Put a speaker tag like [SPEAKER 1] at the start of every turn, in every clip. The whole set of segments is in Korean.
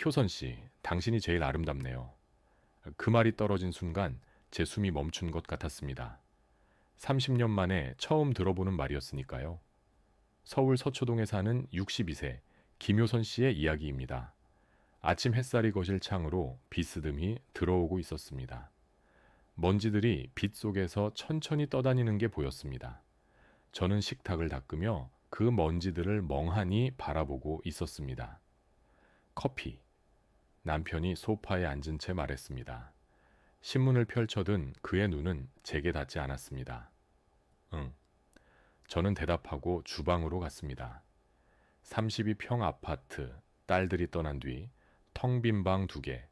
[SPEAKER 1] 효선 씨, 당신이 제일 아름답네요. 그 말이 떨어진 순간 제 숨이 멈춘 것 같았습니다. 30년 만에 처음 들어보는 말이었으니까요. 서울 서초동에 사는 62세 김효선 씨의 이야기입니다. 아침 햇살이 거실 창으로 비스듬히 들어오고 있었습니다. 먼지들이 빛 속에서 천천히 떠다니는 게 보였습니다. 저는 식탁을 닦으며 그 먼지들을 멍하니 바라보고 있었습니다. 커피. 남편이 소파에 앉은 채 말했습니다. 신문을 펼쳐든 그의 눈은 제게 닿지 않았습니다. 응. 저는 대답하고 주방으로 갔습니다. 32평 아파트, 딸들이 떠난 뒤 텅 빈 방 2개,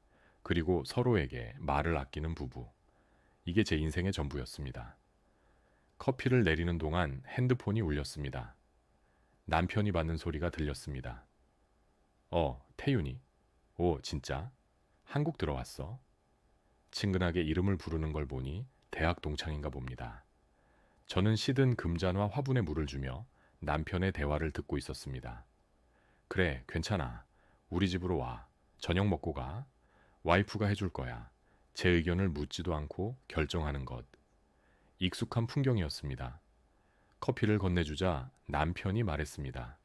[SPEAKER 1] 그리고 서로에게 말을 아끼는 부부. 이게 제 인생의 전부였습니다. 커피를 내리는 동안 핸드폰이 울렸습니다. 남편이 받는 소리가 들렸습니다. 태윤이. 오, 진짜? 한국 들어왔어? 친근하게 이름을 부르는 걸 보니 대학 동창인가 봅니다. 저는 시든 금잔화 화분에 물을 주며 남편의 대화를 듣고 있었습니다. 그래, 괜찮아. 우리 집으로 와. 저녁 먹고 가. 와이프가 해줄 거야. 제 의견을 묻지도 않고 결정하는 것. 익숙한 풍경이었습니다. 커피를 건네주자 남편이 말했습니다.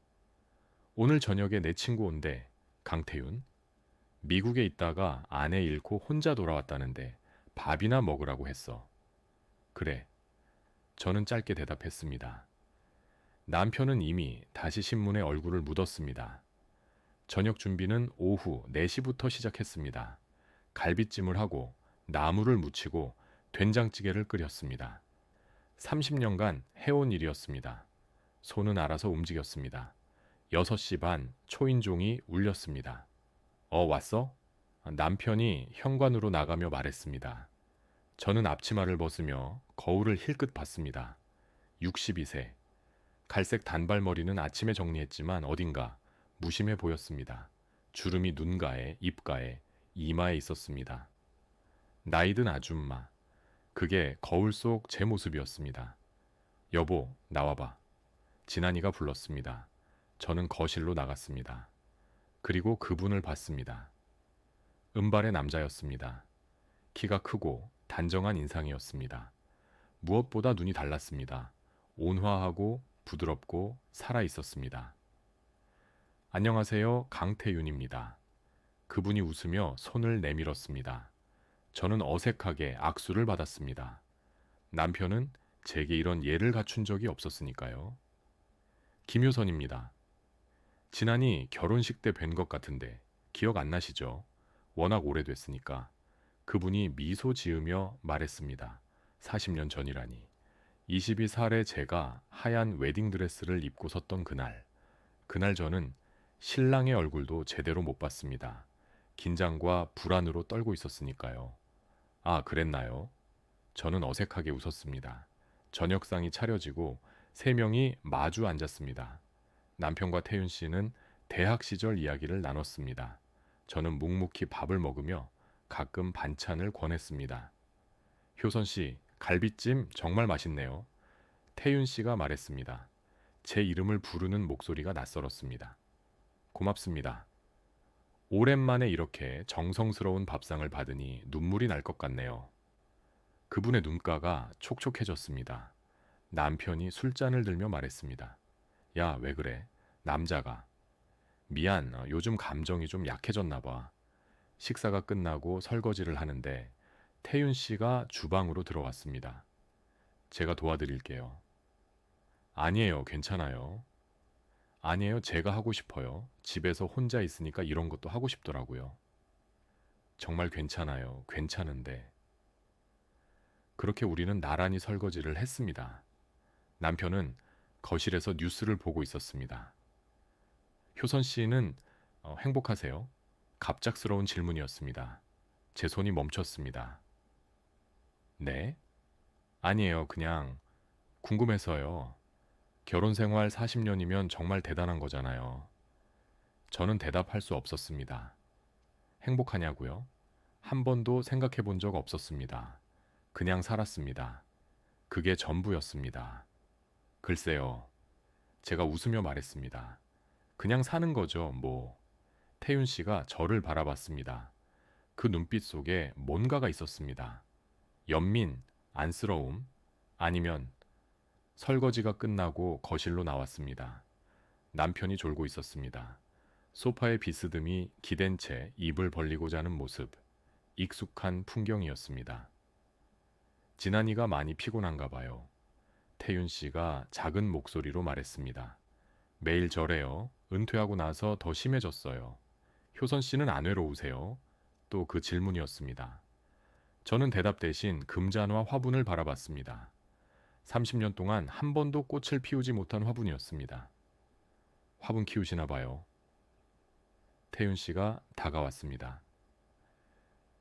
[SPEAKER 1] 오늘 저녁에 내 친구 온대. 강태윤. 미국에 있다가 아내 잃고 혼자 돌아왔다는데 밥이나 먹으라고 했어. 그래. 저는 짧게 대답했습니다. 남편은 이미 다시 신문에 얼굴을 묻었습니다. 저녁 준비는 오후 4시부터 시작했습니다. 갈비찜을 하고 나물을 무치고 된장찌개를 끓였습니다. 30년간 해온 일이었습니다. 손은 알아서 움직였습니다. 6시 반 초인종이 울렸습니다. 왔어? 남편이 현관으로 나가며 말했습니다. 저는 앞치마를 벗으며 거울을 힐끗 봤습니다. 62세. 갈색 단발머리는 아침에 정리했지만 어딘가 무심해 보였습니다. 주름이 눈가에, 입가에, 이마에 있었습니다. 나이든 아줌마. 그게 거울 속 제 모습이었습니다. 여보, 나와봐. 진한이가 불렀습니다. 저는 거실로 나갔습니다. 그리고 그분을 봤습니다. 은발의 남자였습니다. 키가 크고 단정한 인상이었습니다. 무엇보다 눈이 달랐습니다. 온화하고 부드럽고 살아 있었습니다. 안녕하세요, 강태윤입니다. 그분이 웃으며 손을 내밀었습니다. 저는 어색하게 악수를 받았습니다. 남편은 제게 이런 예를 갖춘 적이 없었으니까요. 김효선입니다. 지난이 결혼식 때 뵌 것 같은데 기억 안 나시죠? 워낙 오래됐으니까. 그분이 미소 지으며 말했습니다. 40년 전이라니. 22살의 제가 하얀 웨딩드레스를 입고 섰던 그날 저는 신랑의 얼굴도 제대로 못 봤습니다. 긴장과 불안으로 떨고 있었으니까요. 아, 그랬나요? 저는 어색하게 웃었습니다. 저녁상이 차려지고 3명이 마주 앉았습니다. 남편과 태윤 씨는 대학 시절 이야기를 나눴습니다. 저는 묵묵히 밥을 먹으며 가끔 반찬을 권했습니다. 효선 씨, 갈비찜 정말 맛있네요. 태윤 씨가 말했습니다. 제 이름을 부르는 목소리가 낯설었습니다. 고맙습니다. 오랜만에 이렇게 정성스러운 밥상을 받으니 눈물이 날 것 같네요. 그분의 눈가가 촉촉해졌습니다. 남편이 술잔을 들며 말했습니다. 야, 왜 그래? 남자가. 미안, 요즘 감정이 좀 약해졌나 봐. 식사가 끝나고 설거지를 하는데 태윤 씨가 주방으로 들어왔습니다. 제가 도와드릴게요. 아니에요, 괜찮아요. 아니에요, 제가 하고 싶어요. 집에서 혼자 있으니까 이런 것도 하고 싶더라고요. 정말 괜찮아요. 괜찮은데. 그렇게 우리는 나란히 설거지를 했습니다. 남편은 거실에서 뉴스를 보고 있었습니다. 효선 씨는 행복하세요? 갑작스러운 질문이었습니다. 제 손이 멈췄습니다. 네? 아니에요. 그냥 궁금해서요. 결혼 생활 40년이면 정말 대단한 거잖아요. 저는 대답할 수 없었습니다. 행복하냐고요? 한 번도 생각해 본 적 없었습니다. 그냥 살았습니다. 그게 전부였습니다. 글쎄요. 제가 웃으며 말했습니다. 그냥 사는 거죠, 뭐. 태윤 씨가 저를 바라봤습니다. 그 눈빛 속에 뭔가가 있었습니다. 연민, 안쓰러움, 아니면 설거지가 끝나고 거실로 나왔습니다. 남편이 졸고 있었습니다. 소파에 비스듬히 기댄 채 입을 벌리고 자는 모습, 익숙한 풍경이었습니다. 진한이가 많이 피곤한가 봐요. 태윤 씨가 작은 목소리로 말했습니다. 매일 저래요. 은퇴하고 나서 더 심해졌어요. 효선 씨는 안 외로우세요? 또 그 질문이었습니다. 저는 대답 대신 금잔화 화분을 바라봤습니다. 30년 동안 한 번도 꽃을 피우지 못한 화분이었습니다. 화분 키우시나 봐요. 태윤 씨가 다가왔습니다.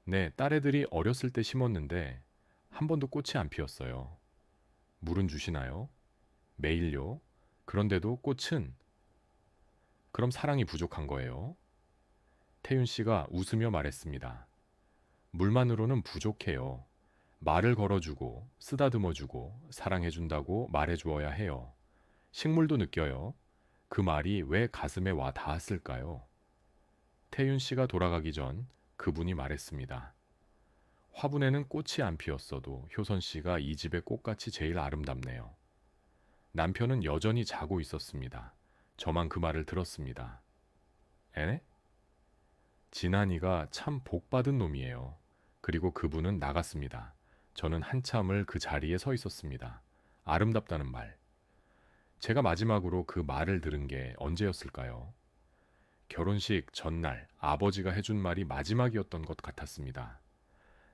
[SPEAKER 1] 네, 딸애들이 어렸을 때 심었는데 한 번도 꽃이 안 피었어요. 물은 주시나요? 매일요. 그런데도 꽃은 그럼 사랑이 부족한 거예요. 태윤 씨가 웃으며 말했습니다. 물만으로는 부족해요. 말을 걸어주고 쓰다듬어주고 사랑해준다고 말해주어야 해요. 식물도 느껴요. 그 말이 왜 가슴에 와 닿았을까요? 태윤 씨가 돌아가기 전 그분이 말했습니다. 화분에는 꽃이 안 피었어도 효선 씨가 이 집의 꽃같이 제일 아름답네요. 남편은 여전히 자고 있었습니다. 저만 그 말을 들었습니다. 에? 진한이가 참 복받은 놈이에요. 그리고 그분은 나갔습니다. 저는 한참을 그 자리에 서 있었습니다. 아름답다는 말. 제가 마지막으로 그 말을 들은 게 언제였을까요? 결혼식 전날 아버지가 해준 말이 마지막이었던 것 같았습니다.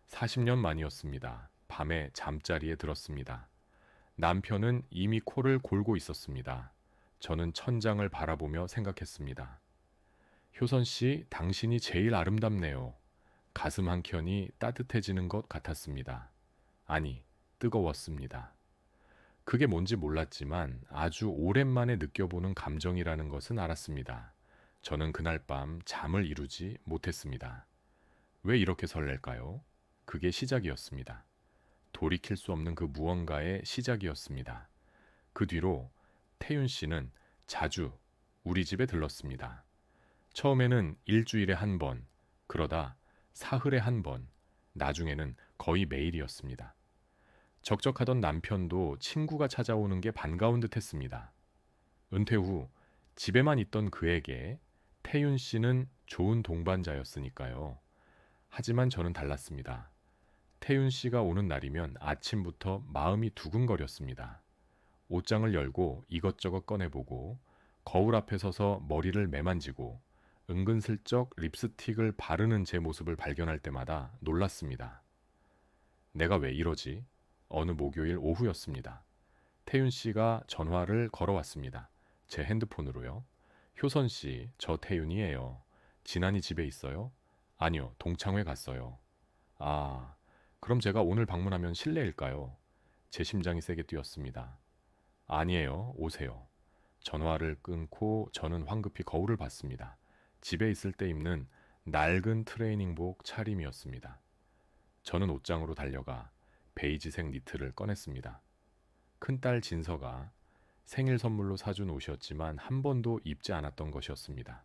[SPEAKER 1] 40년 만이었습니다. 밤에 잠자리에 들었습니다. 남편은 이미 코를 골고 있었습니다. 저는 천장을 바라보며 생각했습니다. 효선 씨, 당신이 제일 아름답네요. 가슴 한켠이 따뜻해지는 것 같았습니다. 아니, 뜨거웠습니다. 그게 뭔지 몰랐지만 아주 오랜만에 느껴보는 감정이라는 것은 알았습니다. 저는 그날 밤 잠을 이루지 못했습니다. 왜 이렇게 설렐까요? 그게 시작이었습니다. 돌이킬 수 없는 그 무언가의 시작이었습니다. 그 뒤로 태윤 씨는 자주 우리 집에 들렀습니다. 처음에는 일주일에 한 번, 그러다 사흘에 한 번, 나중에는 거의 매일이었습니다. 적적하던 남편도 친구가 찾아오는 게 반가운 듯 했습니다. 은퇴 후 집에만 있던 그에게 태윤 씨는 좋은 동반자였으니까요. 하지만 저는 달랐습니다. 태윤 씨가 오는 날이면 아침부터 마음이 두근거렸습니다. 옷장을 열고 이것저것 꺼내보고 거울 앞에 서서 머리를 매만지고 은근슬쩍 립스틱을 바르는 제 모습을 발견할 때마다 놀랐습니다. 내가 왜 이러지? 어느 목요일 오후였습니다. 태윤 씨가 전화를 걸어왔습니다. 제 핸드폰으로요. 효선 씨, 저 태윤이에요. 진한이 집에 있어요? 아니요, 동창회 갔어요. 아, 그럼 제가 오늘 방문하면 실례일까요? 제 심장이 세게 뛰었습니다. 아니에요, 오세요. 전화를 끊고 저는 황급히 거울을 봤습니다. 집에 있을 때 입는 낡은 트레이닝복 차림이었습니다. 저는 옷장으로 달려가 베이지색 니트를 꺼냈습니다. 큰딸 진서가 생일 선물로 사준 옷이었지만 한 번도 입지 않았던 것이었습니다.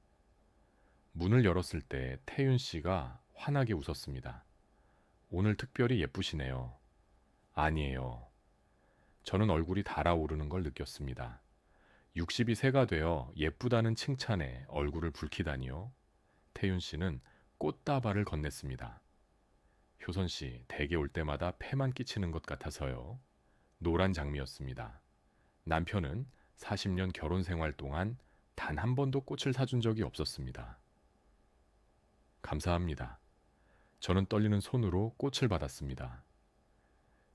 [SPEAKER 1] 문을 열었을 때 태윤 씨가 환하게 웃었습니다. 오늘 특별히 예쁘시네요. 아니에요. 저는 얼굴이 달아오르는 걸 느꼈습니다. 60이 새가 되어 예쁘다는 칭찬에 얼굴을 붉히다니요. 태윤 씨는 꽃다발을 건넸습니다. 효선 씨, 댁에 올 때마다 폐만 끼치는 것 같아서요. 노란 장미였습니다. 남편은 40년 결혼 생활 동안 단 한 번도 꽃을 사준 적이 없었습니다. 감사합니다. 저는 떨리는 손으로 꽃을 받았습니다.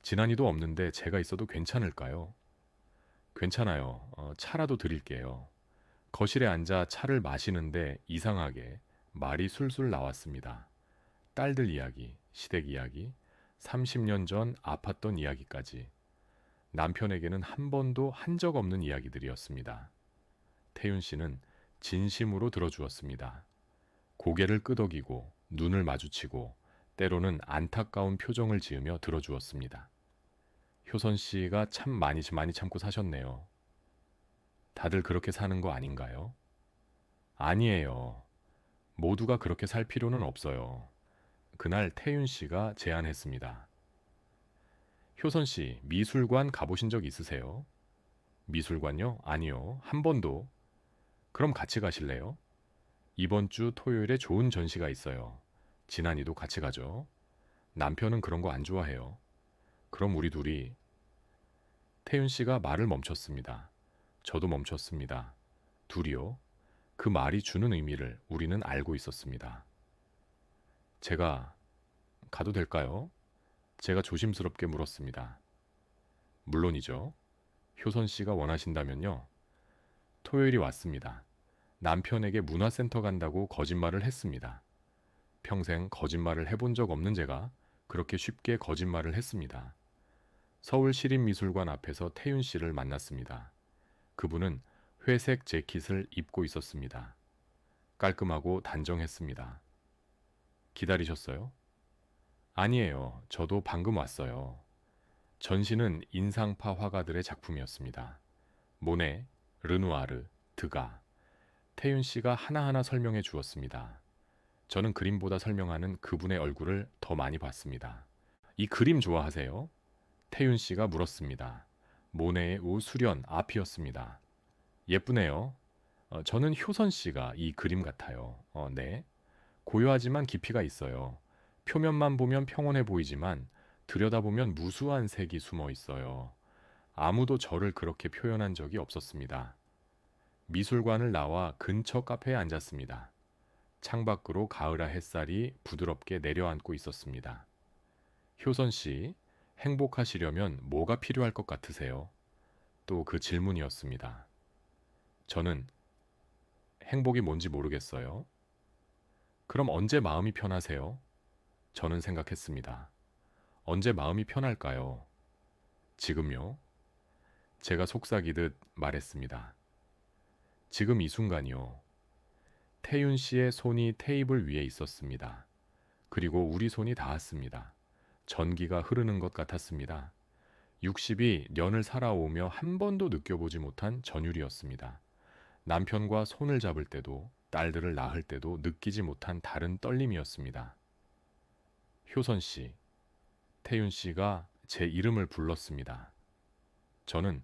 [SPEAKER 1] 진한이도 없는데 제가 있어도 괜찮을까요? 괜찮아요. 차라도 드릴게요. 거실에 앉아 차를 마시는데 이상하게 말이 술술 나왔습니다. 딸들 이야기, 시댁 이야기, 30년 전 아팠던 이야기까지. 남편에게는 한 번도 한 적 없는 이야기들이었습니다. 태윤 씨는 진심으로 들어주었습니다. 고개를 끄덕이고 눈을 마주치고 때로는 안타까운 표정을 지으며 들어주었습니다. 효선 씨가 참 많이 참고 사셨네요. 다들 그렇게 사는 거 아닌가요? 아니에요. 모두가 그렇게 살 필요는 없어요. 그날 태윤 씨가 제안했습니다. 효선 씨, 미술관 가보신 적 있으세요? 미술관요? 아니요. 한 번도. 그럼 같이 가실래요? 이번 주 토요일에 좋은 전시가 있어요. 지난이도 같이 가죠. 남편은 그런 거 안 좋아해요. 그럼 우리 둘이. 태윤 씨가 말을 멈췄습니다. 저도 멈췄습니다. 둘이요? 그 말이 주는 의미를 우리는 알고 있었습니다. 제가 가도 될까요? 제가 조심스럽게 물었습니다. 물론이죠. 효선 씨가 원하신다면요. 토요일이 왔습니다. 남편에게 문화센터 간다고 거짓말을 했습니다. 평생 거짓말을 해본 적 없는 제가 그렇게 쉽게 거짓말을 했습니다. 서울시립미술관 앞에서 태윤 씨를 만났습니다. 그분은 회색 재킷을 입고 있었습니다. 깔끔하고 단정했습니다. 기다리셨어요? 아니에요. 저도 방금 왔어요. 전시는 인상파 화가들의 작품이었습니다. 모네, 르누아르, 드가. 태윤 씨가 하나하나 설명해 주었습니다. 저는 그림보다 설명하는 그분의 얼굴을 더 많이 봤습니다. 이 그림 좋아하세요? 태윤 씨가 물었습니다. 모네의 우수련 앞이었습니다. 예쁘네요. 저는 효선 씨가 이 그림 같아요. 네. 고요하지만 깊이가 있어요. 표면만 보면 평온해 보이지만 들여다보면 무수한 색이 숨어 있어요. 아무도 저를 그렇게 표현한 적이 없었습니다. 미술관을 나와 근처 카페에 앉았습니다. 창밖으로 가을아 햇살이 부드럽게 내려앉고 있었습니다. 효선 씨, 행복하시려면 뭐가 필요할 것 같으세요? 또 그 질문이었습니다. 저는 행복이 뭔지 모르겠어요. 그럼 언제 마음이 편하세요? 저는 생각했습니다. 언제 마음이 편할까요? 지금요? 제가 속삭이듯 말했습니다. 지금 이 순간이요. 태윤 씨의 손이 테이블 위에 있었습니다. 그리고 우리 손이 닿았습니다. 전기가 흐르는 것 같았습니다. 60이 년을 살아오며 한 번도 느껴보지 못한 전율이었습니다. 남편과 손을 잡을 때도 딸들을 낳을 때도 느끼지 못한 다른 떨림이었습니다. 효선 씨, 태윤 씨가 제 이름을 불렀습니다. 저는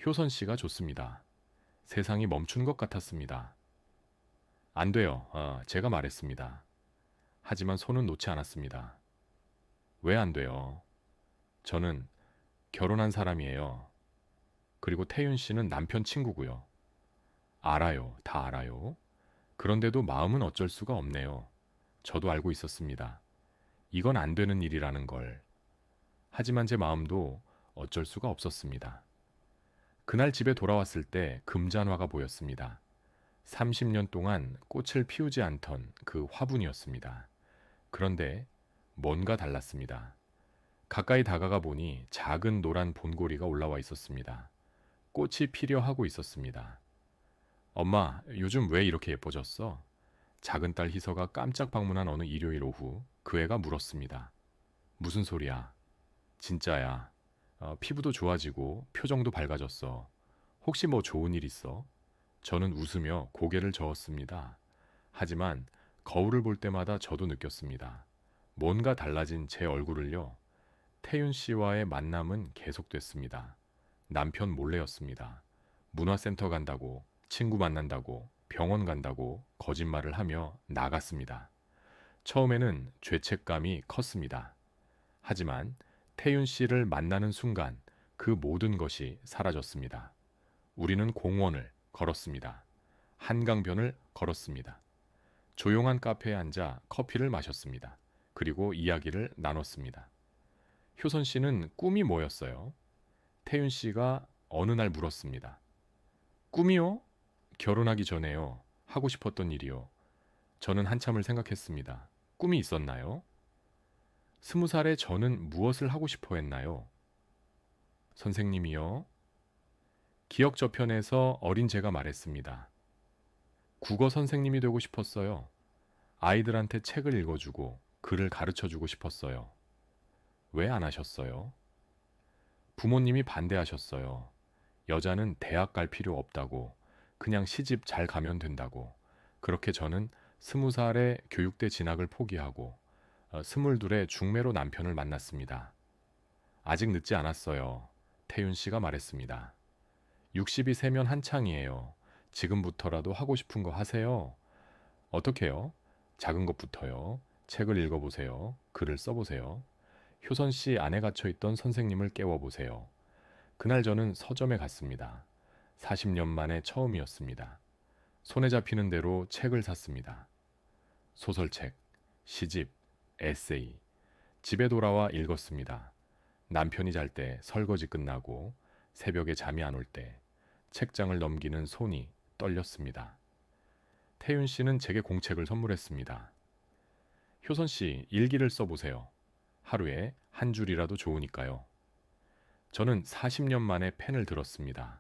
[SPEAKER 1] 효선 씨가 좋습니다. 세상이 멈춘 것 같았습니다. 안 돼요. 제가 말했습니다. 하지만 손은 놓지 않았습니다. 왜 안 돼요? 저는 결혼한 사람이에요. 그리고 태윤 씨는 남편 친구고요. 알아요. 다 알아요. 그런데도 마음은 어쩔 수가 없네요. 저도 알고 있었습니다. 이건 안 되는 일이라는 걸. 하지만 제 마음도 어쩔 수가 없었습니다. 그날 집에 돌아왔을 때 금잔화가 보였습니다. 30년 동안 꽃을 피우지 않던 그 화분이었습니다. 그런데 뭔가 달랐습니다. 가까이 다가가 보니 작은 노란 본고리가 올라와 있었습니다. 꽃이 피려 하고 있었습니다. 엄마, 요즘 왜 이렇게 예뻐졌어? 작은 딸 희서가 깜짝 방문한 어느 일요일 오후 그 애가 물었습니다. 무슨 소리야? 진짜야. 피부도 좋아지고 표정도 밝아졌어. 혹시 뭐 좋은 일 있어? 저는 웃으며 고개를 저었습니다. 하지만 거울을 볼 때마다 저도 느꼈습니다. 뭔가 달라진 제 얼굴을요. 태윤 씨와의 만남은 계속됐습니다. 남편 몰래였습니다. 문화센터 간다고, 친구 만난다고, 병원 간다고 거짓말을 하며 나갔습니다. 처음에는 죄책감이 컸습니다. 하지만 태윤 씨를 만나는 순간 그 모든 것이 사라졌습니다. 우리는 공원을 걸었습니다. 한강변을 걸었습니다. 조용한 카페에 앉아 커피를 마셨습니다. 그리고 이야기를 나눴습니다. 효선 씨는 꿈이 뭐였어요? 태윤 씨가 어느 날 물었습니다. 꿈이요? 결혼하기 전에요. 하고 싶었던 일이요. 저는 한참을 생각했습니다. 꿈이 있었나요? 20살에 저는 무엇을 하고 싶어 했나요? 선생님이요. 기억 저편에서 어린 제가 말했습니다. 국어 선생님이 되고 싶었어요. 아이들한테 책을 읽어주고 글을 가르쳐주고 싶었어요. 왜 안 하셨어요? 부모님이 반대하셨어요. 여자는 대학 갈 필요 없다고, 그냥 시집 잘 가면 된다고. 그렇게 저는 20살에 교육대 진학을 포기하고 22에 중매로 남편을 만났습니다. 아직 늦지 않았어요. 태윤 씨가 말했습니다. 60이 세면 한창이에요. 지금부터라도 하고 싶은 거 하세요. 어떻게요? 작은 것부터요. 책을 읽어보세요. 글을 써보세요. 효선 씨 안에 갇혀있던 선생님을 깨워보세요. 그날 저는 서점에 갔습니다. 40년 만에 처음이었습니다. 손에 잡히는 대로 책을 샀습니다. 소설책, 시집, 에세이. 집에 돌아와 읽었습니다. 남편이 잘 때 설거지 끝나고 새벽에 잠이 안 올 때 책장을 넘기는 손이 떨렸습니다. 태윤 씨는 제게 공책을 선물했습니다. 효선 씨, 일기를 써보세요. 하루에 한 줄이라도 좋으니까요. 저는 40년 만에 펜을 들었습니다.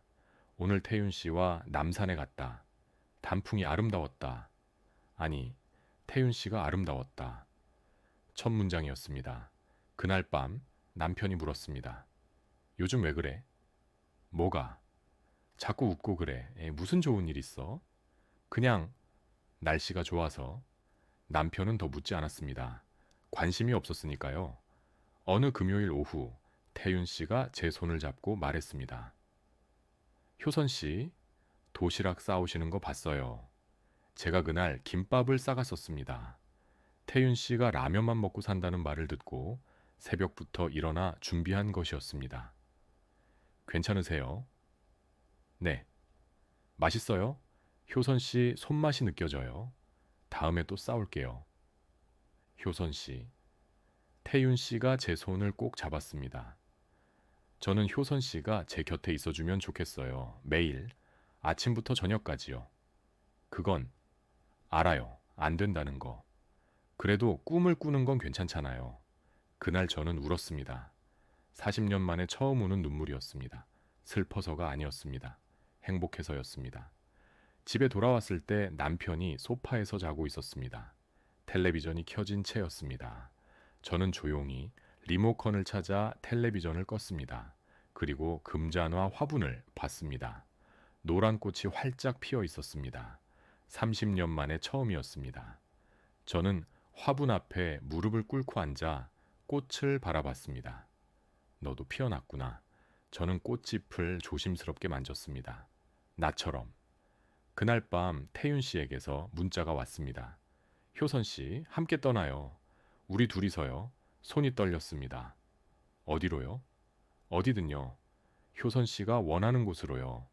[SPEAKER 1] 오늘 태윤 씨와 남산에 갔다. 단풍이 아름다웠다. 아니, 태윤 씨가 아름다웠다. 첫 문장이었습니다. 그날 밤 남편이 물었습니다. 요즘 왜 그래? 뭐가? 자꾸 웃고 그래. 무슨 좋은 일 있어? 그냥 날씨가 좋아서. 남편은 더 묻지 않았습니다. 관심이 없었으니까요. 어느 금요일 오후 태윤 씨가 제 손을 잡고 말했습니다. 효선 씨, 도시락 싸오시는 거 봤어요. 제가 그날 김밥을 싸갔었습니다. 태윤 씨가 라면만 먹고 산다는 말을 듣고 새벽부터 일어나 준비한 것이었습니다. 괜찮으세요? 네. 맛있어요? 효선 씨 손맛이 느껴져요. 다음에 또 싸울게요. 효선 씨. 태윤 씨가 제 손을 꼭 잡았습니다. 저는 효선 씨가 제 곁에 있어주면 좋겠어요. 매일 아침부터 저녁까지요. 그건 알아요. 안 된다는 거. 그래도 꿈을 꾸는 건 괜찮잖아요. 그날 저는 울었습니다. 40년 만에 처음 우는 눈물이었습니다. 슬퍼서가 아니었습니다. 행복해서였습니다. 집에 돌아왔을 때 남편이 소파에서 자고 있었습니다. 텔레비전이 켜진 채였습니다. 저는 조용히 리모컨을 찾아 텔레비전을 껐습니다. 그리고 금잔화 화분을 봤습니다. 노란 꽃이 활짝 피어 있었습니다. 30년 만에 처음이었습니다. 저는 화분 앞에 무릎을 꿇고 앉아 꽃을 바라봤습니다. 너도 피어났구나. 저는 꽃잎을 조심스럽게 만졌습니다. 나처럼. 그날 밤 태윤 씨에게서 문자가 왔습니다. 효선 씨, 함께 떠나요. 우리 둘이서요. 손이 떨렸습니다. 어디로요? 어디든요. 효선 씨가 원하는 곳으로요.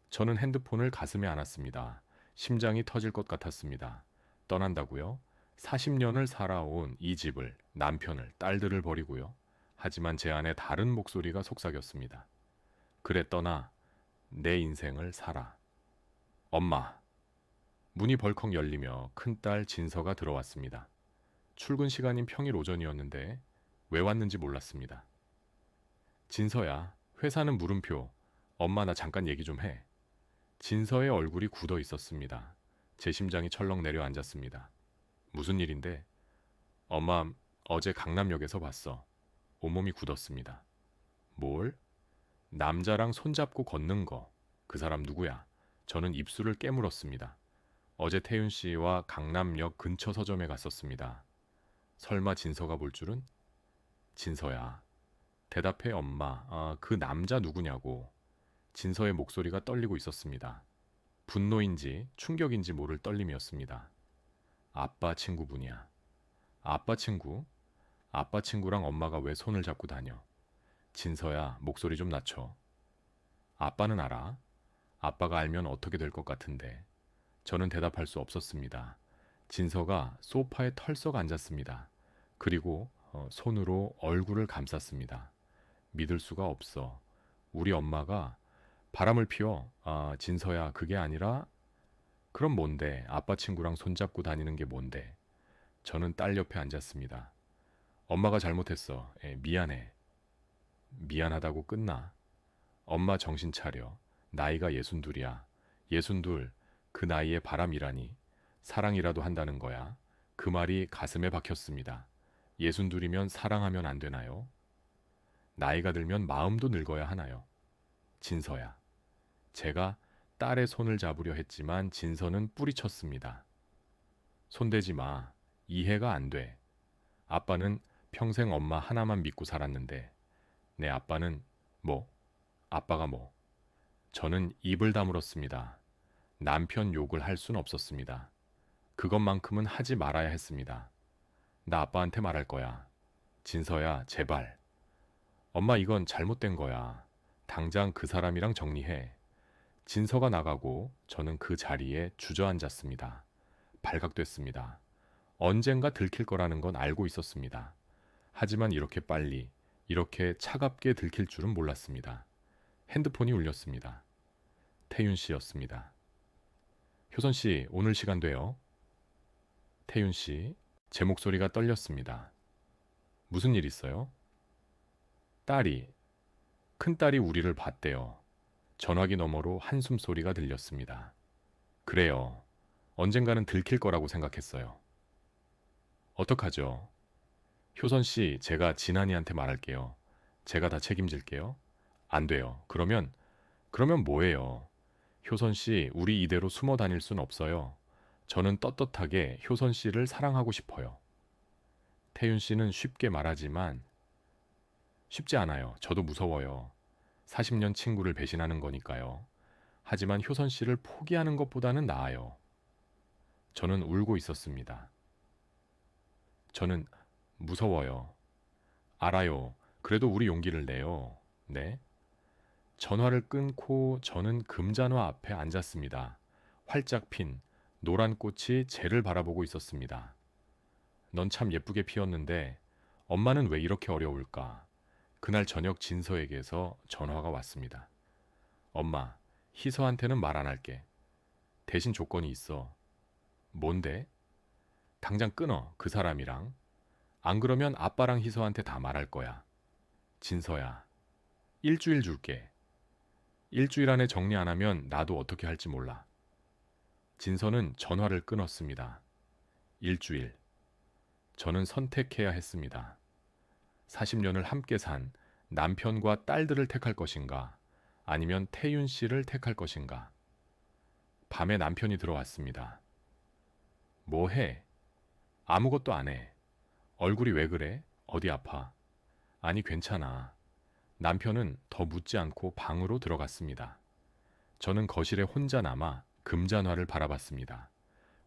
[SPEAKER 1] 저는 핸드폰을 가슴에 안았습니다. 심장이 터질 것 같았습니다. 떠난다고요? 40년을 살아온 이 집을, 남편을, 딸들을 버리고요. 하지만 제 안에 다른 목소리가 속삭였습니다. 그래 떠나. 내 인생을 살아. 엄마. 문이 벌컥 열리며 큰딸 진서가 들어왔습니다. 출근 시간인 평일 오전이었는데 왜 왔는지 몰랐습니다. 진서야, 회사는 물음표. 엄마 나 잠깐 얘기 좀 해. 진서의 얼굴이 굳어 있었습니다. 제 심장이 철렁 내려앉았습니다. 무슨 일인데? 엄마, 어제 강남역에서 봤어. 온몸이 굳었습니다. 뭘? 남자랑 손잡고 걷는 거. 그 사람 누구야? 저는 입술을 깨물었습니다. 어제 태윤 씨와 강남역 근처 서점에 갔었습니다. 설마 진서가 볼 줄은? 진서야. 대답해 엄마. 그 남자 누구냐고. 진서의 목소리가 떨리고 있었습니다. 분노인지 충격인지 모를 떨림이었습니다. 아빠 친구분이야. 아빠 친구? 아빠 친구랑 엄마가 왜 손을 잡고 다녀? 진서야, 목소리 좀 낮춰. 아빠는 알아. 아빠가 알면 어떻게 될 것 같은데. 저는 대답할 수 없었습니다. 진서가 소파에 털썩 앉았습니다. 그리고 손으로 얼굴을 감쌌습니다. 믿을 수가 없어. 우리 엄마가 바람을 피워. 진서야, 그게 아니라. 그럼 뭔데? 아빠 친구랑 손잡고 다니는 게 뭔데? 저는 딸 옆에 앉았습니다. 엄마가 잘못했어. 미안해. 미안하다고 끝나. 엄마 정신 차려. 나이가 62이야. 62, 그 나이에 바람이라니. 사랑이라도 한다는 거야. 그 말이 가슴에 박혔습니다. 62이면 사랑하면 안 되나요? 나이가 들면 마음도 늙어야 하나요? 진서야. 제가 딸의 손을 잡으려 했지만 진서는 뿌리쳤습니다. 손대지 마. 이해가 안 돼. 아빠는 평생 엄마 하나만 믿고 살았는데 내 아빠는 뭐? 아빠가 뭐? 저는 입을 다물었습니다. 남편 욕을 할 순 없었습니다. 그것만큼은 하지 말아야 했습니다. 나 아빠한테 말할 거야. 진서야, 제발. 엄마 이건 잘못된 거야. 당장 그 사람이랑 정리해. 진서가 나가고 저는 그 자리에 주저앉았습니다. 발각됐습니다. 언젠가 들킬 거라는 건 알고 있었습니다. 하지만 이렇게 빨리, 이렇게 차갑게 들킬 줄은 몰랐습니다. 핸드폰이 울렸습니다. 태윤 씨였습니다. 효선 씨, 오늘 시간 돼요? 태윤 씨, 제 목소리가 떨렸습니다. 무슨 일 있어요? 딸이, 큰딸이 우리를 봤대요. 전화기 너머로 한숨 소리가 들렸습니다. 그래요. 언젠가는 들킬 거라고 생각했어요. 어떡하죠? 효선 씨, 제가 진한이한테 말할게요. 제가 다 책임질게요. 안 돼요. 그러면 뭐예요? 효선 씨, 우리 이대로 숨어 다닐 순 없어요. 저는 떳떳하게 효선 씨를 사랑하고 싶어요. 태윤 씨는 쉽게 말하지만 쉽지 않아요. 저도 무서워요. 40년 친구를 배신하는 거니까요. 하지만 효선 씨를 포기하는 것보다는 나아요. 저는 울고 있었습니다. 저는 무서워요. 알아요. 그래도 우리 용기를 내요. 네? 전화를 끊고 저는 금잔화 앞에 앉았습니다. 활짝 핀 노란 꽃이 쟤를 바라보고 있었습니다. 넌 참 예쁘게 피었는데 엄마는 왜 이렇게 어려울까? 그날 저녁 진서에게서 전화가 왔습니다. 엄마, 희서한테는 말 안 할게. 대신 조건이 있어. 뭔데? 당장 끊어, 그 사람이랑. 안 그러면 아빠랑 희서한테 다 말할 거야. 진서야, 일주일 줄게. 일주일 안에 정리 안 하면 나도 어떻게 할지 몰라. 진서는 전화를 끊었습니다. 일주일. 저는 선택해야 했습니다. 40년을 함께 산 남편과 딸들을 택할 것인가, 아니면 태윤 씨를 택할 것인가. 밤에 남편이 들어왔습니다. 뭐 해? 아무것도 안 해. 얼굴이 왜 그래? 어디 아파? 아니, 괜찮아. 남편은 더 묻지 않고 방으로 들어갔습니다. 저는 거실에 혼자 남아 금잔화를 바라봤습니다.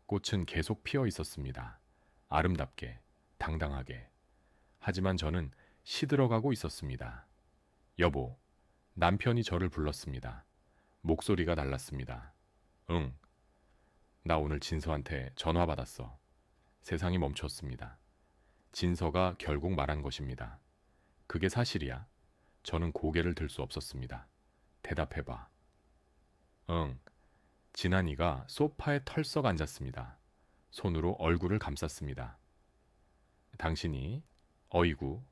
[SPEAKER 1] 꽃은 계속 피어 있었습니다. 아름답게, 당당하게. 하지만 저는 시들어가고 있었습니다. 여보, 남편이 저를 불렀습니다. 목소리가 달랐습니다. 응, 나 오늘 진서한테 전화 받았어. 세상이 멈췄습니다. 진서가 결국 말한 것입니다. 그게 사실이야. 저는 고개를 들 수 없었습니다. 대답해봐. 응. 진한이가 소파에 털썩 앉았습니다. 손으로 얼굴을 감쌌습니다. 당신이, 어이구,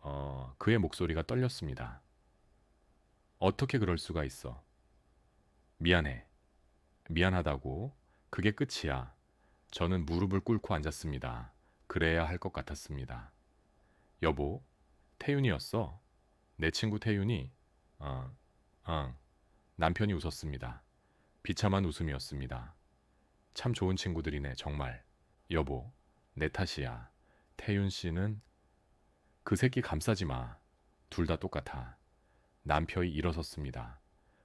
[SPEAKER 1] 그의 목소리가 떨렸습니다. 어떻게 그럴 수가 있어? 미안해. 미안하다고. 그게 끝이야. 저는 무릎을 꿇고 앉았습니다. 그래야 할 것 같았습니다. 여보, 태윤이었어. 내 친구 태윤이, 어, 남편이 웃었습니다. 비참한 웃음이었습니다. 참 좋은 친구들이네, 정말. 여보, 내 탓이야. 태윤 씨는 그 새끼 감싸지 마. 둘 다 똑같아. 남편이 일어섰습니다.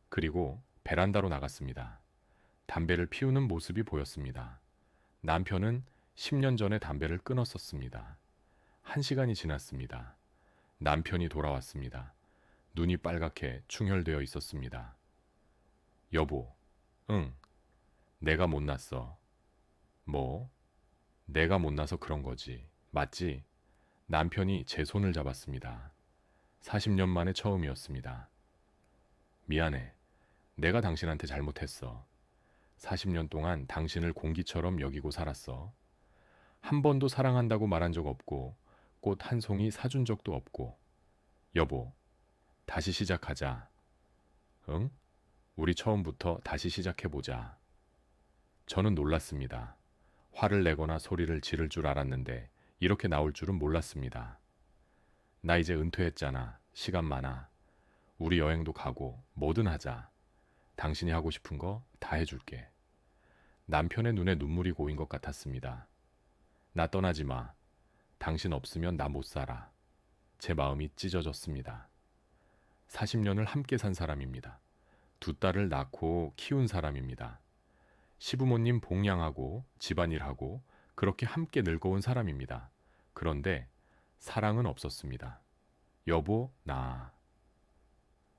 [SPEAKER 1] 그리고 베란다로 나갔습니다. 담배를 피우는 모습이 보였습니다. 남편은 10년 전에 담배를 끊었었습니다. 1시간이 지났습니다. 남편이 돌아왔습니다. 눈이 빨갛게 충혈되어 있었습니다. 여보, 응, 내가 못났어. 뭐? 내가 못나서 그런 거지. 맞지? 남편이 제 손을 잡았습니다. 40년 만에 처음이었습니다. 미안해. 내가 당신한테 잘못했어. 40년 동안 당신을 공기처럼 여기고 살았어. 한 번도 사랑한다고 말한 적 없고, 꽃 한 송이 사준 적도 없고. 여보, 다시 시작하자. 응? 우리 처음부터 다시 시작해보자. 저는 놀랐습니다. 화를 내거나 소리를 지를 줄 알았는데 이렇게 나올 줄은 몰랐습니다. 나 이제 은퇴했잖아. 시간 많아. 우리 여행도 가고 뭐든 하자. 당신이 하고 싶은 거 다 해줄게. 남편의 눈에 눈물이 고인 것 같았습니다. 나 떠나지 마. 당신 없으면 나 못 살아. 제 마음이 찢어졌습니다. 40년을 함께 산 사람입니다. 두 딸을 낳고 키운 사람입니다. 시부모님 봉양하고 집안일하고 그렇게 함께 늙어온 사람입니다. 그런데 사랑은 없었습니다. 여보, 나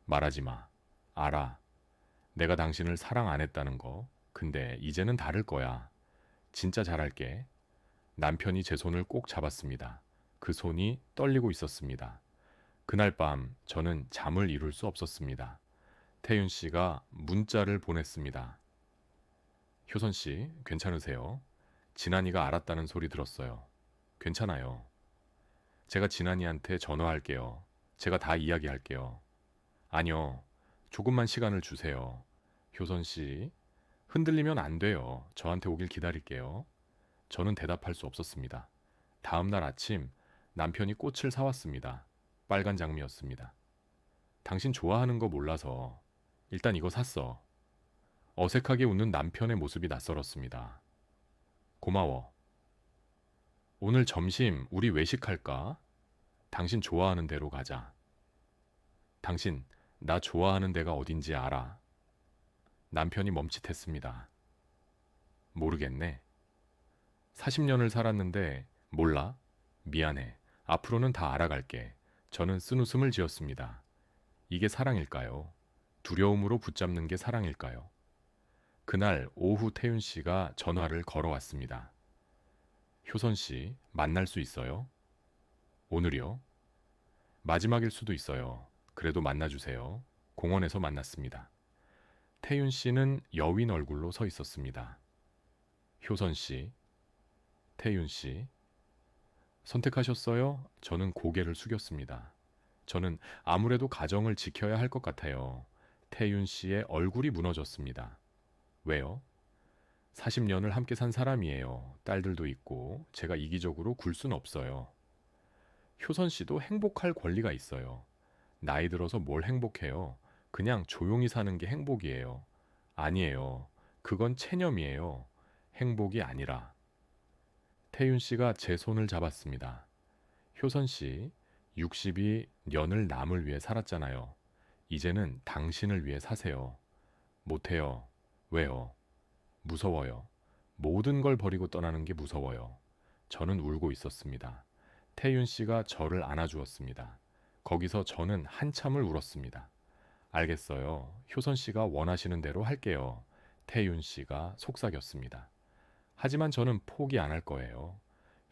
[SPEAKER 1] 말하지 마. 알아. 내가 당신을 사랑 안 했다는 거. 근데 이제는 다를 거야. 진짜 잘할게. 남편이 제 손을 꼭 잡았습니다. 그 손이 떨리고 있었습니다. 그날 밤 저는 잠을 이룰 수 없었습니다. 태윤 씨가 문자를 보냈습니다. 효선 씨, 괜찮으세요? 진한이가 알았다는 소리 들었어요. 괜찮아요. 제가 진한이한테 전화할게요. 제가 다 이야기할게요. 아니요. 조금만 시간을 주세요. 효선 씨, 흔들리면 안 돼요. 저한테 오길 기다릴게요. 저는 대답할 수 없었습니다. 다음 날 아침 남편이 꽃을 사왔습니다. 빨간 장미였습니다. 당신 좋아하는 거 몰라서 일단 이거 샀어. 어색하게 웃는 남편의 모습이 낯설었습니다. 고마워. 오늘 점심 우리 외식할까? 당신 좋아하는 데로 가자. 당신 나 좋아하는 데가 어딘지 알아? 남편이 멈칫했습니다. 모르겠네. 40년을 살았는데 몰라? 미안해. 앞으로는 다 알아갈게. 저는 쓴웃음을 지었습니다. 이게 사랑일까요? 두려움으로 붙잡는 게 사랑일까요? 그날 오후 태윤 씨가 전화를 걸어왔습니다. 효선 씨, 만날 수 있어요? 오늘이요? 마지막일 수도 있어요. 그래도 만나주세요. 공원에서 만났습니다. 태윤 씨는 여윈 얼굴로 서 있었습니다. 효선 씨, 태윤 씨, 선택하셨어요? 저는 고개를 숙였습니다. 저는 아무래도 가정을 지켜야 할 것 같아요. 태윤 씨의 얼굴이 무너졌습니다. 왜요? 40년을 함께 산 사람이에요. 딸들도 있고 제가 이기적으로 굴 순 없어요. 효선 씨도 행복할 권리가 있어요. 나이 들어서 뭘 행복해요? 그냥 조용히 사는 게 행복이에요. 아니에요. 그건 체념이에요. 행복이 아니라. 태윤 씨가 제 손을 잡았습니다. 효선 씨, 60이 년을 남을 위해 살았잖아요. 이제는 당신을 위해 사세요. 못해요. 왜요? 무서워요. 모든 걸 버리고 떠나는 게 무서워요. 저는 울고 있었습니다. 태윤 씨가 저를 안아주었습니다. 거기서 저는 한참을 울었습니다. 알겠어요. 효선 씨가 원하시는 대로 할게요. 태윤 씨가 속삭였습니다. 하지만 저는 포기 안 할 거예요.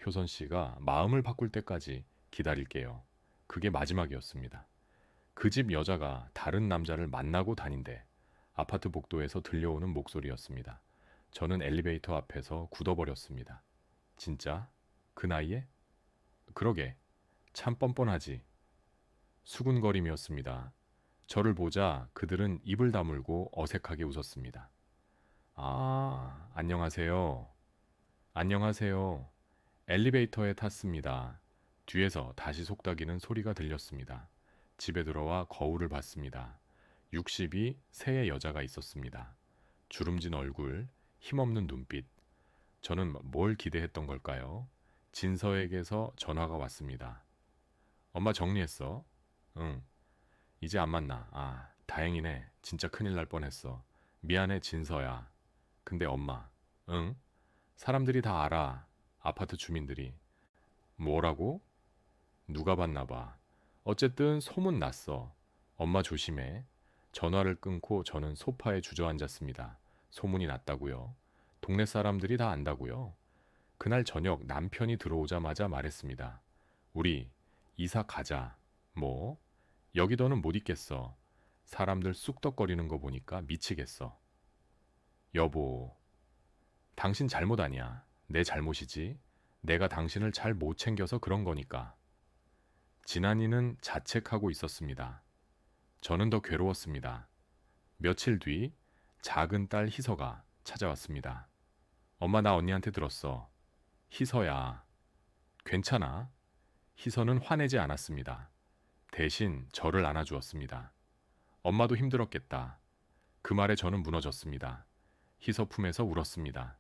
[SPEAKER 1] 효선 씨가 마음을 바꿀 때까지 기다릴게요. 그게 마지막이었습니다. 그 집 여자가 다른 남자를 만나고 다닌대. 아파트 복도에서 들려오는 목소리였습니다. 저는 엘리베이터 앞에서 굳어버렸습니다. 진짜? 그 나이에? 그러게. 참 뻔뻔하지. 수군거림이었습니다. 저를 보자 그들은 입을 다물고 어색하게 웃었습니다. 아, 안녕하세요. 안녕하세요. 엘리베이터에 탔습니다. 뒤에서 다시 속닥이는 소리가 들렸습니다. 집에 들어와 거울을 봤습니다. 60이 새의 여자가 있었습니다. 주름진 얼굴, 힘없는 눈빛. 저는 뭘 기대했던 걸까요? 진서에게서 전화가 왔습니다. 엄마 정리했어? 응. 이제 안 만나. 아, 다행이네. 진짜 큰일 날 뻔했어. 미안해, 진서야. 근데 엄마. 응? 사람들이 다 알아. 아파트 주민들이. 뭐라고? 누가 봤나 봐. 어쨌든 소문 났어. 엄마 조심해. 전화를 끊고 저는 소파에 주저앉았습니다. 소문이 났다고요. 동네 사람들이 다 안다고요. 그날 저녁 남편이 들어오자마자 말했습니다. 우리 이사 가자. 뭐? 여기더는 못 있겠어. 사람들 쑥덕거리는 거 보니까 미치겠어. 여보, 당신 잘못 아니야. 내 잘못이지. 내가 당신을 잘 못 챙겨서 그런 거니까. 진한이는 자책하고 있었습니다. 저는 더 괴로웠습니다. 며칠 뒤 작은 딸 희서가 찾아왔습니다. 엄마 나 언니한테 들었어. 희서야. 괜찮아. 희서는 화내지 않았습니다. 대신 저를 안아주었습니다. 엄마도 힘들었겠다. 그 말에 저는 무너졌습니다. 희서 품에서 울었습니다.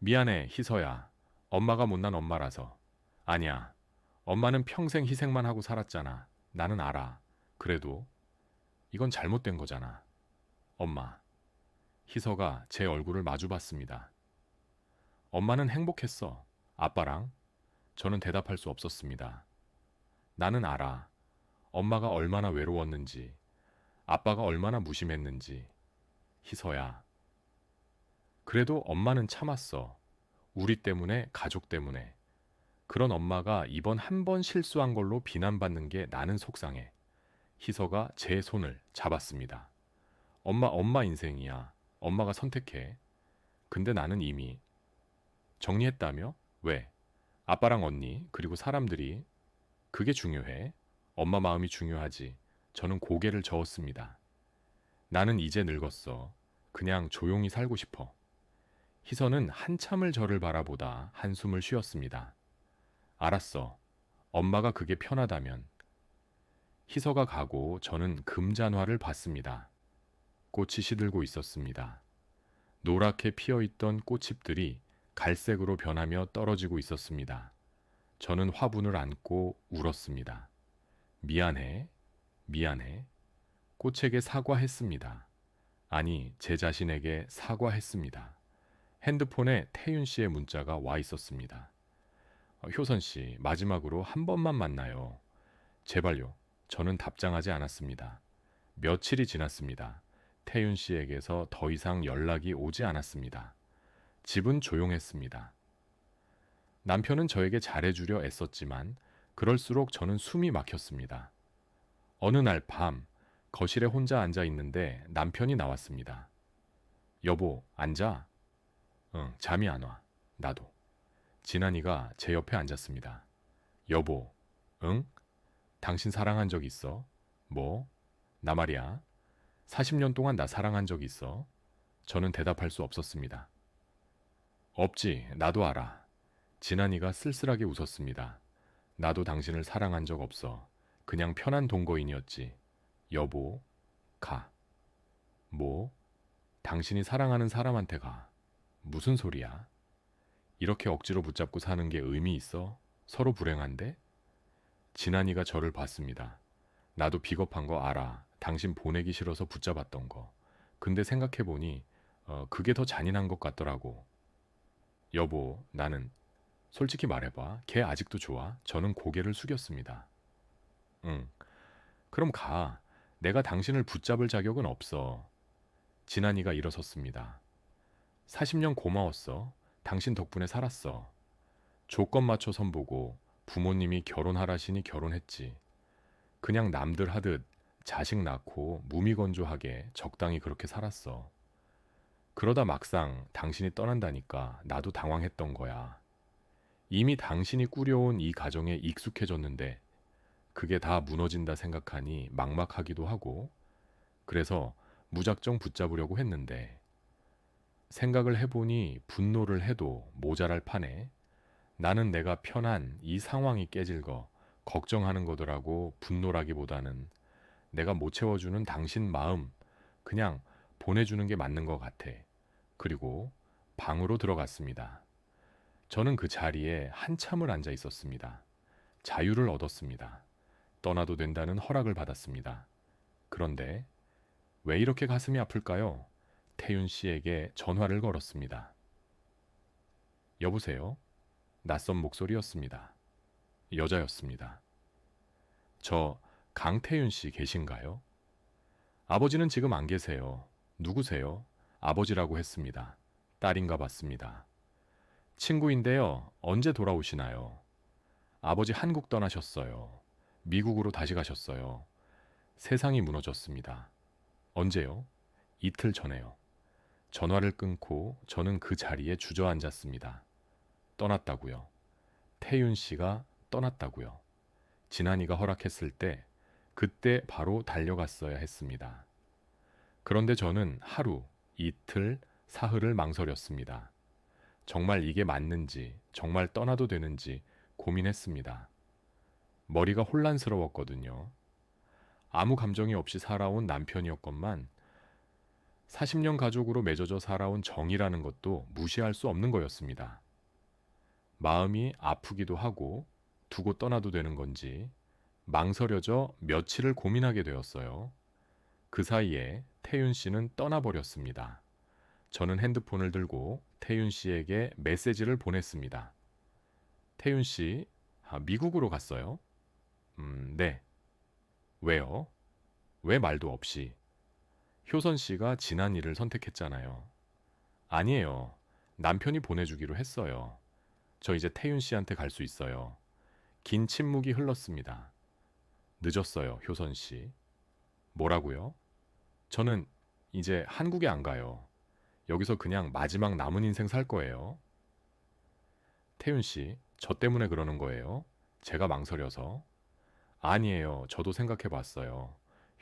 [SPEAKER 1] 미안해, 희서야. 엄마가 못난 엄마라서. 아니야. 엄마는 평생 희생만 하고 살았잖아. 나는 알아. 그래도 이건 잘못된 거잖아. 엄마. 희서가 제 얼굴을 마주 봤습니다. 엄마는 행복했어. 아빠랑. 저는 대답할 수 없었습니다. 나는 알아. 엄마가 얼마나 외로웠는지, 아빠가 얼마나 무심했는지. 희서야. 그래도 엄마는 참았어. 우리 때문에, 가족 때문에. 그런 엄마가 이번 한 번 실수한 걸로 비난받는 게 나는 속상해. 희서가 제 손을 잡았습니다. 엄마 인생이야. 엄마가 선택해. 근데 나는 이미 정리했다며? 왜? 아빠랑 언니, 그리고 사람들이 그게 중요해. 엄마 마음이 중요하지. 저는 고개를 저었습니다. 나는 이제 늙었어. 그냥 조용히 살고 싶어. 희서는 한참을 저를 바라보다 한숨을 쉬었습니다. 알았어. 엄마가 그게 편하다면. 희서가 가고 저는 금잔화를 봤습니다. 꽃이 시들고 있었습니다. 노랗게 피어있던 꽃잎들이 갈색으로 변하며 떨어지고 있었습니다. 저는 화분을 안고 울었습니다. 미안해, 미안해. 꽃에게 사과했습니다. 아니, 제 자신에게 사과했습니다. 핸드폰에 태윤 씨의 문자가 와 있었습니다. 효선 씨, 마지막으로 한 번만 만나요. 제발요. 저는 답장하지 않았습니다. 며칠이 지났습니다. 태윤 씨에게서 더 이상 연락이 오지 않았습니다. 집은 조용했습니다. 남편은 저에게 잘해주려 애썼지만 그럴수록 저는 숨이 막혔습니다. 어느 날 밤 거실에 혼자 앉아 있는데 남편이 나왔습니다. 여보, 앉아? 응, 잠이 안 와. 나도. 진한이가 제 옆에 앉았습니다. 여보, 응? 당신 사랑한 적 있어? 뭐? 나 말이야. 40년 동안 나 사랑한 적 있어? 저는 대답할 수 없었습니다. 없지, 나도 알아. 진한이가 쓸쓸하게 웃었습니다. 나도 당신을 사랑한 적 없어. 그냥 편한 동거인이었지. 여보, 가. 뭐? 당신이 사랑하는 사람한테 가. 무슨 소리야? 이렇게 억지로 붙잡고 사는 게 의미 있어? 서로 불행한데? 진한이가 저를 봤습니다. 나도 비겁한 거 알아. 당신 보내기 싫어서 붙잡았던 거. 근데 생각해보니 그게 더 잔인한 것 같더라고. 여보, 나는 솔직히 말해봐. 걔 아직도 좋아? 저는 고개를 숙였습니다. 응. 그럼 가. 내가 당신을 붙잡을 자격은 없어. 진한이가 일어섰습니다. 40년 고마웠어. 당신 덕분에 살았어. 조건 맞춰 선보고 부모님이 결혼하라시니 결혼했지. 그냥 남들 하듯 자식 낳고 무미건조하게 적당히 그렇게 살았어. 그러다 막상 당신이 떠난다니까 나도 당황했던 거야. 이미 당신이 꾸려온 이 가정에 익숙해졌는데 그게 다 무너진다 생각하니 막막하기도 하고 그래서 무작정 붙잡으려고 했는데 생각을 해보니 분노를 해도 모자랄 판에 나는 내가 편한 이 상황이 깨질 거 걱정하는 거더라고. 분노라기보다는 내가 못 채워주는 당신 마음 그냥 보내주는 게 맞는 것 같아. 그리고 방으로 들어갔습니다. 저는 그 자리에 한참을 앉아 있었습니다. 자유를 얻었습니다. 떠나도 된다는 허락을 받았습니다. 그런데 왜 이렇게 가슴이 아플까요? 태윤 씨에게 전화를 걸었습니다. 여보세요? 낯선 목소리였습니다. 여자였습니다. 저 강태윤 씨 계신가요? 아버지는 지금 안 계세요. 누구세요? 아버지라고 했습니다. 딸인가 봤습니다. 친구인데요. 언제 돌아오시나요? 아버지 한국 떠나셨어요. 미국으로 다시 가셨어요. 세상이 무너졌습니다. 언제요? 이틀 전에요. 전화를 끊고 저는 그 자리에 주저앉았습니다. 떠났다고요. 태윤 씨가 떠났다고요. 진한이가 허락했을 때 그때 바로 달려갔어야 했습니다. 그런데 저는 하루, 이틀, 사흘을 망설였습니다. 정말 이게 맞는지, 정말 떠나도 되는지 고민했습니다. 머리가 혼란스러웠거든요. 아무 감정이 없이 살아온 남편이었건만 40년 가족으로 맺어져 살아온 정이라는 것도 무시할 수 없는 거였습니다. 마음이 아프기도 하고 두고 떠나도 되는 건지 망설여져 며칠을 고민하게 되었어요. 그 사이에 태윤 씨는 떠나버렸습니다. 저는 핸드폰을 들고 태윤 씨에게 메시지를 보냈습니다. 태윤 씨, 미국으로 갔어요? 네. 왜요? 왜 말도 없이? 효선 씨가 지난 일을 선택했잖아요. 아니에요. 남편이 보내주기로 했어요. 저 이제 태윤 씨한테 갈 수 있어요. 긴 침묵이 흘렀습니다. 늦었어요, 효선 씨. 뭐라고요? 저는 이제 한국에 안 가요. 여기서 그냥 마지막 남은 인생 살 거예요. 태윤 씨, 저 때문에 그러는 거예요? 제가 망설여서. 아니에요. 저도 생각해 봤어요.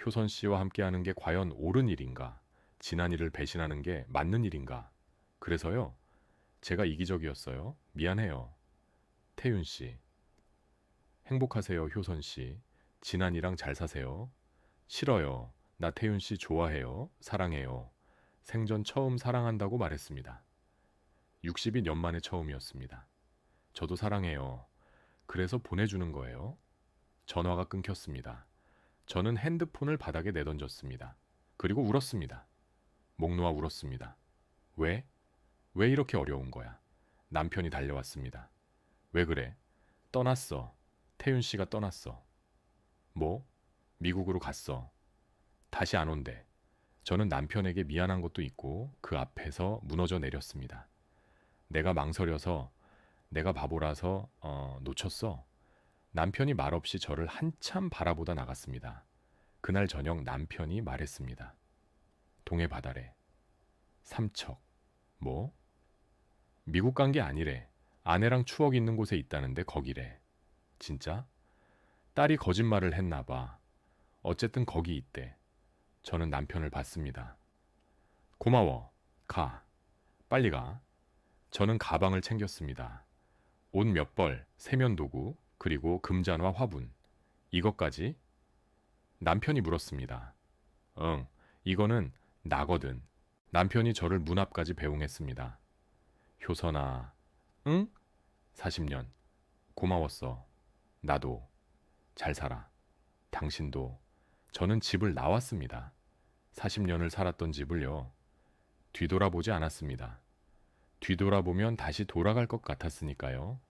[SPEAKER 1] 효선 씨와 함께하는 게 과연 옳은 일인가? 지난 일을 배신하는 게 맞는 일인가? 그래서요. 제가 이기적이었어요. 미안해요. 태윤 씨. 행복하세요, 효선 씨. 진한이랑 잘 사세요. 싫어요. 나 태윤 씨 좋아해요. 사랑해요. 생전 처음 사랑한다고 말했습니다. 60이 년 만에 처음이었습니다. 저도 사랑해요. 그래서 보내주는 거예요. 전화가 끊겼습니다. 저는 핸드폰을 바닥에 내던졌습니다. 그리고 울었습니다. 목 놓아 울었습니다. 왜? 왜 이렇게 어려운 거야? 남편이 달려왔습니다. 왜 그래? 떠났어. 태윤 씨가 떠났어. 뭐? 미국으로 갔어. 다시 안 온대. 저는 남편에게 미안한 것도 있고 그 앞에서 무너져 내렸습니다. 내가 망설여서, 내가 바보라서 놓쳤어. 남편이 말없이 저를 한참 바라보다 나갔습니다. 그날 저녁 남편이 말했습니다. 동해 바다래. 삼척. 뭐? 미국 간 게 아니래. 아내랑 추억 있는 곳에 있다는데 거기래. 진짜? 딸이 거짓말을 했나 봐. 어쨌든 거기 있대. 저는 남편을 봤습니다. 고마워. 가. 빨리 가. 저는 가방을 챙겼습니다. 옷 몇 벌, 세면 도구, 그리고 금잔화 화분. 이것까지? 남편이 물었습니다. 응, 이거는 나거든. 남편이 저를 문 앞까지 배웅했습니다. 효선아, 응? 40년. 고마웠어. 나도. 잘 살아. 당신도. 저는 집을 나왔습니다. 40년을 살았던 집을요. 뒤돌아보지 않았습니다. 뒤돌아보면 다시 돌아갈 것 같았으니까요.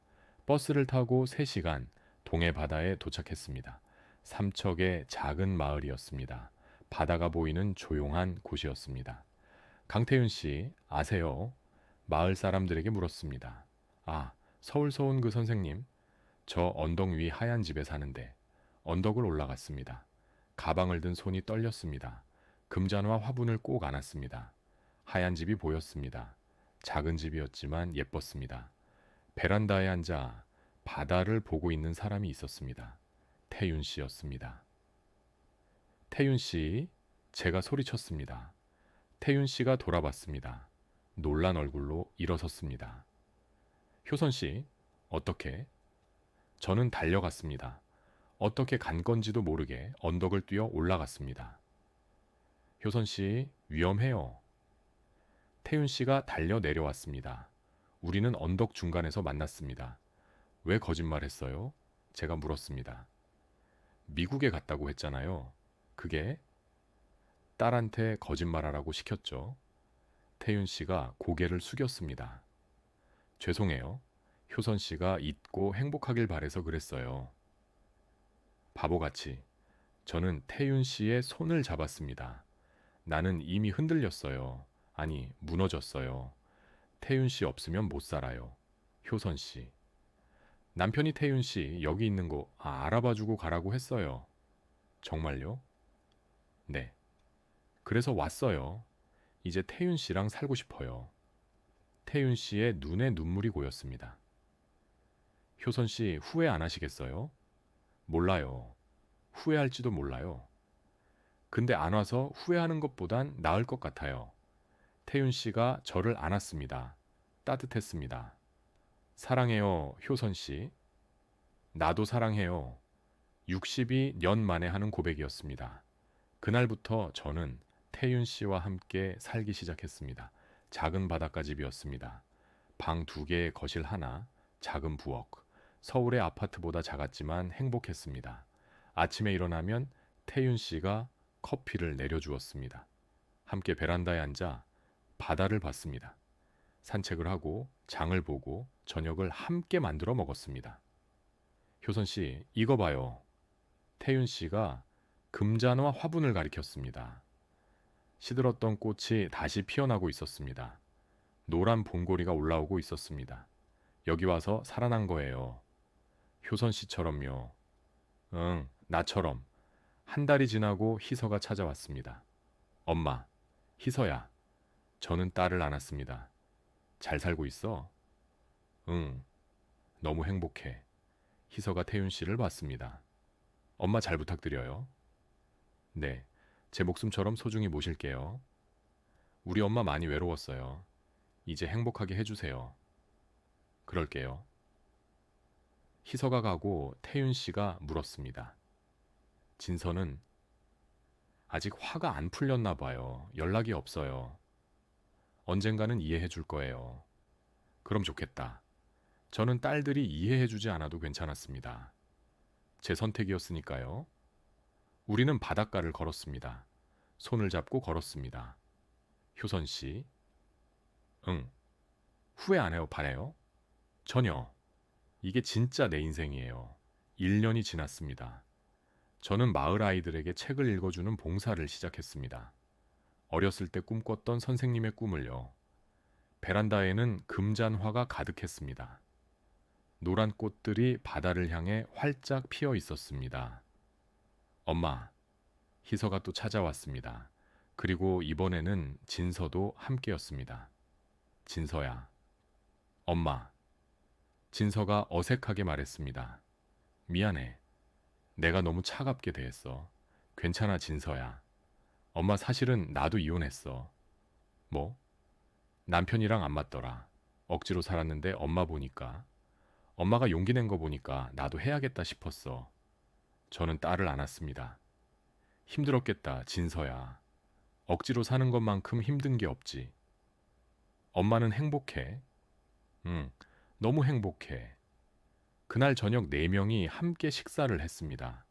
[SPEAKER 1] 버스를 타고 3시간 동해 바다에 도착했습니다. 삼척의 작은 마을이었습니다. 바다가 보이는 조용한 곳이었습니다. 강태윤 씨, 아세요? 마을 사람들에게 물었습니다. 아, 서울서 온 그 선생님? 저 언덕 위 하얀 집에 사는데 언덕을 올라갔습니다. 가방을 든 손이 떨렸습니다. 금잔화 화분을 꼭 안았습니다. 하얀 집이 보였습니다. 작은 집이었지만 예뻤습니다. 베란다에 앉아 바다를 보고 있는 사람이 있었습니다. 태윤 씨였습니다. 태윤 씨, 제가 소리쳤습니다. 태윤 씨가 돌아봤습니다. 놀란 얼굴로 일어섰습니다. 효선 씨, 어떻게? 저는 달려갔습니다. 어떻게 간 건지도 모르게 언덕을 뛰어 올라갔습니다. 효선 씨, 위험해요. 태윤 씨가 달려 내려왔습니다. 우리는 언덕 중간에서 만났습니다. 왜 거짓말했어요? 제가 물었습니다. 미국에 갔다고 했잖아요. 그게 딸한테 거짓말하라고 시켰죠. 태윤 씨가 고개를 숙였습니다. 죄송해요. 효선 씨가 잊고 행복하길 바래서 그랬어요. 바보같이 저는 태윤 씨의 손을 잡았습니다. 나는 이미 흔들렸어요. 아니, 무너졌어요. 태윤 씨 없으면 못 살아요. 효선 씨. 남편이 태윤 씨 여기 있는 거 알아봐주고 가라고 했어요. 정말요? 네. 그래서 왔어요. 이제 태윤 씨랑 살고 싶어요. 태윤 씨의 눈에 눈물이 고였습니다. 효선 씨 후회 안 하시겠어요? 몰라요. 후회할지도 몰라요. 근데 안 와서 후회하는 것보단 나을 것 같아요. 태윤 씨가 저를 안았습니다. 따뜻했습니다. 사랑해요, 효선 씨. 나도 사랑해요. 62년 만에 하는 고백이었습니다. 그날부터 저는 태윤 씨와 함께 살기 시작했습니다. 작은 바닷가 집이었습니다. 방 2개에 거실 하나, 작은 부엌. 서울의 아파트보다 작았지만 행복했습니다. 아침에 일어나면 태윤 씨가 커피를 내려주었습니다. 함께 베란다에 앉아 바다를 봤습니다. 산책을 하고 장을 보고 저녁을 함께 만들어 먹었습니다. 효선 씨, 이거 봐요. 태윤 씨가 금잔화 화분을 가리켰습니다. 시들었던 꽃이 다시 피어나고 있었습니다. 노란 봉고리가 올라오고 있었습니다. 여기 와서 살아난 거예요. 효선 씨처럼요. 응, 나처럼. 한 달이 지나고 희서가 찾아왔습니다. 엄마, 희서야. 저는 딸을 안았습니다. 잘 살고 있어? 응, 너무 행복해. 희서가 태윤 씨를 봤습니다. 엄마 잘 부탁드려요. 네, 제 목숨처럼 소중히 모실게요. 우리 엄마 많이 외로웠어요. 이제 행복하게 해주세요. 그럴게요. 희서가 가고 태윤 씨가 물었습니다. 진서는 아직 화가 안 풀렸나 봐요. 연락이 없어요. 언젠가는 이해해 줄 거예요. 그럼 좋겠다. 저는 딸들이 이해해 주지 않아도 괜찮았습니다. 제 선택이었으니까요. 우리는 바닷가를 걸었습니다. 손을 잡고 걸었습니다. 효선 씨, 응. 후회 안 해요, 바래요? 전혀. 이게 진짜 내 인생이에요. 1년이 지났습니다. 저는 마을 아이들에게 책을 읽어주는 봉사를 시작했습니다. 어렸을 때 꿈꿨던 선생님의 꿈을요. 베란다에는 금잔화가 가득했습니다. 노란 꽃들이 바다를 향해 활짝 피어 있었습니다. 엄마, 희서가 또 찾아왔습니다. 그리고 이번에는 진서도 함께였습니다. 진서야. 엄마. 진서가 어색하게 말했습니다. 미안해. 내가 너무 차갑게 대했어. 괜찮아, 진서야. 엄마 사실은 나도 이혼했어. 뭐? 남편이랑 안 맞더라. 억지로 살았는데 엄마 보니까. 엄마가 용기 낸 거 보니까 나도 해야겠다 싶었어. 저는 딸을 안았습니다. 힘들었겠다, 진서야. 억지로 사는 것만큼 힘든 게 없지. 엄마는 행복해. 응, 너무 행복해. 그날 저녁 4명이 함께 식사를 했습니다.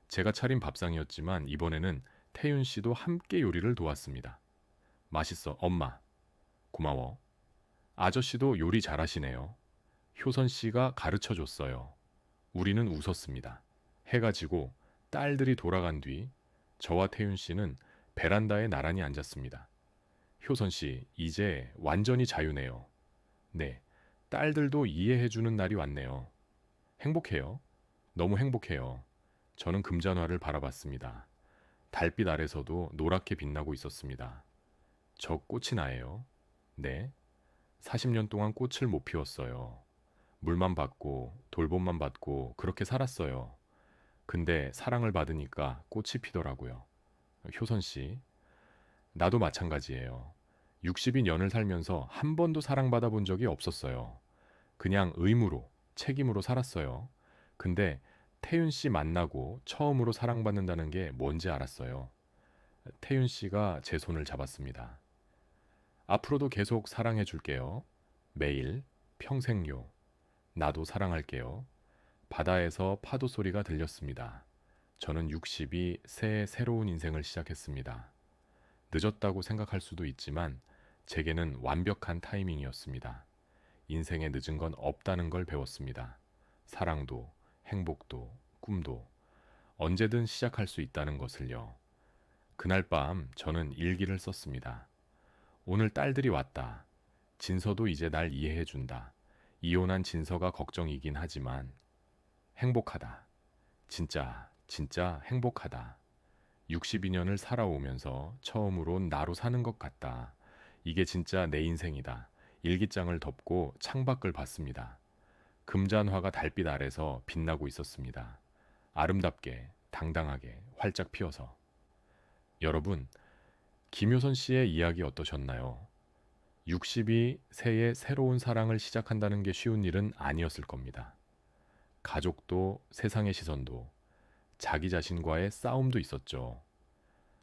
[SPEAKER 1] 제가 차린 밥상이었지만 이번에는 태윤 씨도 함께 요리를 도왔습니다. 맛있어, 엄마. 고마워. 아저씨도 요리 잘하시네요. 효선 씨가 가르쳐 줬어요. 우리는 웃었습니다. 해가 지고 딸들이 돌아간 뒤 저와 태윤 씨는 베란다에 나란히 앉았습니다. 효선 씨, 이제 완전히 자유네요. 네, 딸들도 이해해주는 날이 왔네요. 행복해요. 너무 행복해요. 저는 금잔화를 바라봤습니다. 달빛 아래서도 노랗게 빛나고 있었습니다. 저 꽃이 나예요. 네, 40년 동안 꽃을 못 피웠어요. 물만 받고 돌봄만 받고 그렇게 살았어요. 근데 사랑을 받으니까 꽃이 피더라고요. 효선 씨, 나도 마찬가지예요. 62년을 살면서 한 번도 사랑받아 본 적이 없었어요. 그냥 의무로, 책임으로 살았어요. 근데 태윤 씨 만나고 처음으로 사랑받는다는 게 뭔지 알았어요. 태윤 씨가 제 손을 잡았습니다. 앞으로도 계속 사랑해 줄게요. 매일, 평생요. 나도 사랑할게요. 바다에서 파도 소리가 들렸습니다. 저는 60이 새 새로운 인생을 시작했습니다. 늦었다고 생각할 수도 있지만 제게는 완벽한 타이밍이었습니다. 인생에 늦은 건 없다는 걸 배웠습니다. 사랑도, 행복도, 꿈도 언제든 시작할 수 있다는 것을요. 그날 밤 저는 일기를 썼습니다. 오늘 딸들이 왔다. 진서도 이제 날 이해해준다. 이혼한 진서가 걱정이긴 하지만 행복하다. 진짜, 진짜 행복하다. 62년을 살아오면서 처음으로 나로 사는 것 같다. 이게 진짜 내 인생이다. 일기장을 덮고 창밖을 봤습니다. 금잔화가 달빛 아래서 빛나고 있었습니다. 아름답게, 당당하게, 활짝 피어서. 여러분, 김효선 씨의 이야기 어떠셨나요? 60이 새해 새로운 사랑을 시작한다는 게 쉬운 일은 아니었을 겁니다. 가족도 세상의 시선도 자기 자신과의 싸움도 있었죠.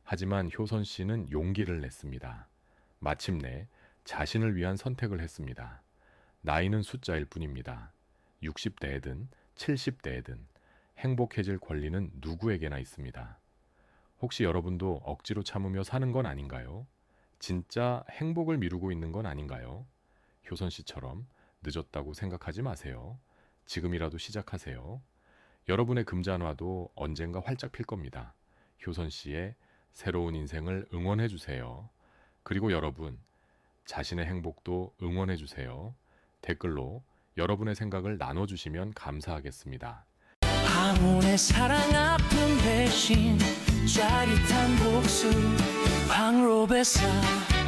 [SPEAKER 1] 하지만 효선 씨는 용기를 냈습니다. 마침내 자신을 위한 선택을 했습니다. 나이는 숫자일 뿐입니다. 60대에든 70대에든 행복해질 권리는 누구에게나 있습니다. 혹시 여러분도 억지로 참으며 사는 건 아닌가요? 진짜 행복을 미루고 있는 건 아닌가요? 효선 씨처럼 늦었다고 생각하지 마세요. 지금이라도 시작하세요. 여러분의 금잔화도 언젠가 활짝 필 겁니다. 효선 씨의 새로운 인생을 응원해 주세요. 그리고 여러분, 자신의 행복도 응원해 주세요. 댓글로 여러분의 생각을 나눠주시면 감사하겠습니다.
[SPEAKER 2] 황혼의 사랑 아픈 배신 짜릿한 복수 황로베사